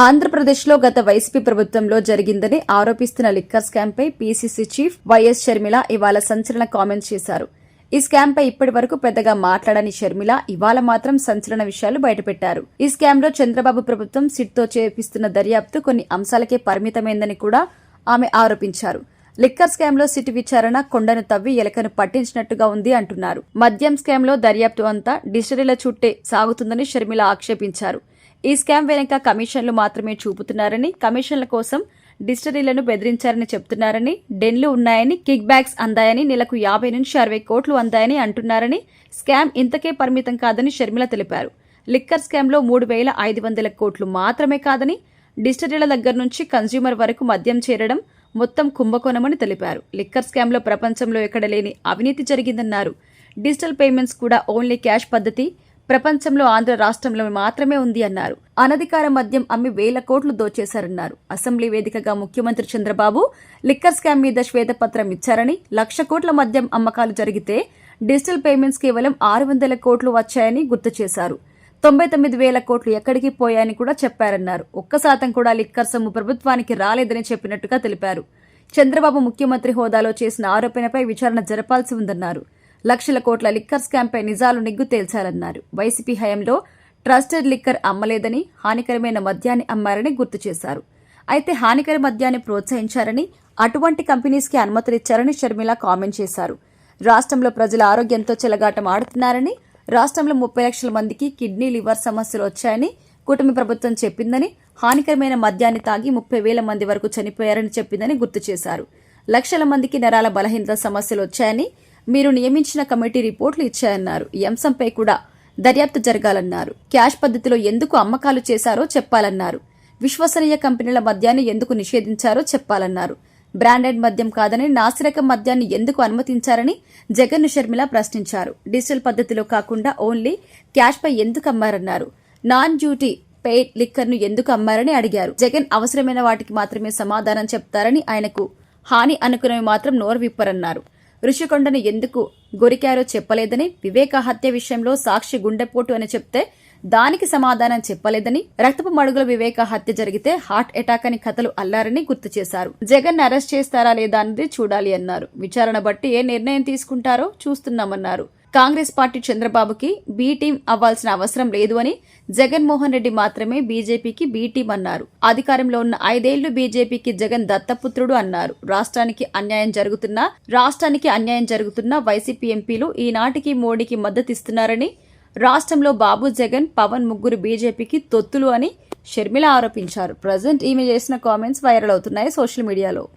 ఆంధ్రప్రదేశ్లో గత వైసీపీ ప్రభుత్వంలో జరిగిందని ఆరోపిస్తున్న లిక్కర్ స్కామ్పై పీసీసీ చీఫ్ వైఎస్ షర్మిల ఇవాళ సంచలన కామెంట్స్ చేశారు. ఈ స్కామ్పై ఇప్పటి వరకు పెద్దగా మాట్లాడని షర్మిల ఇవాళ మాత్రం సంచలన విషయాలు బయటపెట్టారు. ఈ స్కామ్లో చంద్రబాబు ప్రభుత్వం సిట్తో చేపిస్తున్న దర్యాప్తు కొన్ని అంశాలకే పరిమితమైందని కూడా ఆమె ఆరోపించారు. లిక్కర్ స్కామ్లో సిట్ విచారణ కొండను తవ్వి ఎలకను పట్టించినట్టుగా ఉంది అంటున్నారు. మద్యం స్కామ్లో దర్యాప్తు అంతా డిస్టిలరీల చుట్టే సాగుతుందని షర్మిల ఆక్షేపించారు. ఈ స్కామ్ వెనుక కమిషన్లు మాత్రమే చూపుతున్నారని, కమిషన్ల కోసం డిస్టిలరీలను బెదిరించారని చెప్తున్నారని, డెన్లు ఉన్నాయని, కిక్ బ్యాక్స్ అందాయని, నెలకు 50 నుంచి 60 కోట్లు అందాయని అంటున్నారని, స్కామ్ ఇంతకే పరిమితం కాదని షర్మిల తెలిపారు. లిక్కర్ స్కామ్లో 3,500 కోట్లు మాత్రమే కాదని, డిస్టిలరీల దగ్గర నుంచి కన్స్యూమర్ వరకు మద్యం చేరడం మొత్తం కుంభకోణమని తెలిపారు. లిక్కర్ స్కామ్లో ప్రపంచంలో ఎక్కడ లేని అవినీతి జరిగిందన్నారు. డిజిటల్ పేమెంట్స్ కూడా ఓన్లీ క్యాష్ పద్ధతి ప్రపంచంలో ఆంధ్ర రాష్ట్రంలో మాత్రమే ఉంది అన్నారు. అనధికార మద్యం అమ్మి 1,000 కోట్లు దోచేశారన్నారు. అసెంబ్లీ వేదికగా ముఖ్యమంత్రి చంద్రబాబు లిక్కర్ స్కామ్ మీద శ్వేతపత్రం ఇచ్చారని, 1,00,000 కోట్ల మద్యం అమ్మకాలు జరిగితే డిజిటల్ పేమెంట్స్ కేవలం 600 కోట్లు వచ్చాయని గుర్తు చేశారు. 99,000 కోట్లు ఎక్కడికి పోయాయని కూడా చెప్పారన్నారు. 1% కూడా లిక్కర్ సొమ్ము ప్రభుత్వానికి రాలేదని చెప్పినట్టుగా తెలిపారు. చంద్రబాబు ముఖ్యమంత్రి హోదాలో చేసిన ఆరోపణపై విచారణ జరపాల్సి ఉందన్నారు. 1,00,000 కోట్ల లిక్కర్ స్కామ్పై నిజాలు నిగ్గు తేల్చాలన్నారు. వైసీపీ హయాంలో ట్రస్టెడ్ లిక్కర్ అమ్మలేదని, హానికరమైన మద్యాన్ని అమ్మారని గుర్తు చేశారు. అయితే హానికర మద్యాన్ని ప్రోత్సహించారని, అటువంటి కంపెనీస్కి అనుమతులిచ్చారని షర్మిల కామెంట్ చేశారు. రాష్ట్రంలో ప్రజల ఆరోగ్యంతో చెలగాటం ఆడుతున్నారని, రాష్ట్రంలో 30 లక్షల మందికి కిడ్నీ, లివర్ సమస్యలు వచ్చాయని కూటమి ప్రభుత్వం చెప్పిందని, హానికరమైన మద్యాన్ని తాగి 30,000 మంది వరకు చనిపోయారని చెప్పిందని గుర్తు చేశారు. లక్షల మందికి నరాల బలహీనత సమస్యలు వచ్చాయని, మీరు నియమించిన కమిటీ రిపోర్టులు ఇచ్చాయన్నారు. ఈ అంశంపై కూడా దర్యాప్తు జరగాలన్నారు. క్యాష్ పద్ధతిలో ఎందుకు అమ్మకాలు చేశారో చెప్పాలన్నారు. విశ్వసనీయ కంపెనీల మద్యాన్ని ఎందుకు నిషేధించారో చెప్పాలన్నారు. బ్రాండెడ్ మద్యం కాదని నాసిరకం మద్యాన్ని ఎందుకు అనుమతించారని జగన్ షర్మిల ప్రశ్నించారు. డిజిటల్ పద్ధతిలో కాకుండా ఓన్లీ క్యాష్ పై ఎందుకు అమ్మారన్నారు. నాన్ డ్యూటీ పెయిడ్ లిక్కర్ ను ఎందుకు అమ్మారని అడిగారు. జగన్ అవసరమైన వాటికి మాత్రమే సమాధానం చెప్తారని, ఆయనకు హాని అనుకునేవి మాత్రం నోరు విప్పరన్నారు. ఋషికొండను ఎందుకు గొరికారో చెప్పలేదని, వివేక హత్య విషయంలో సాక్షి గుండెపోటు అని చెప్తే దానికి సమాధానం చెప్పలేదని, రక్తపు మడుగుల వివేక హత్య జరిగితే హార్ట్ అటాక్ అని కథలు అల్లారని గుర్తు చేశారు. జగన్ అరెస్ట్ చేస్తారా లేదా అన్నది చూడాలి అన్నారు. విచారణ బట్టి ఏ నిర్ణయం తీసుకుంటారో చూస్తున్నామన్నారు. కాంగ్రెస్ పార్టీ చంద్రబాబుకి బి టీం అవ్వాల్సిన అవసరం లేదు అని, జగన్మోహన్ రెడ్డి మాత్రమే బీజేపీకి బి టీం అన్నారు. అధికారంలో ఉన్న 5 ఏళ్లు బీజేపీకి జగన్ దత్తపుత్రుడు అన్నారు. రాష్ట్రానికి అన్యాయం జరుగుతున్న వైసీపీ ఎంపీలు ఈనాటికి మోడీకి మద్దతిస్తున్నారని, రాష్ట్రంలో బాబు, జగన్, పవన్ ముగ్గురు బీజేపీకి తొత్తులు అని షర్మిల ఆరోపించారు. ప్రజెంట్ ఈమె చేసిన కామెంట్స్ వైరల్ అవుతున్నాయి సోషల్ మీడియాలో.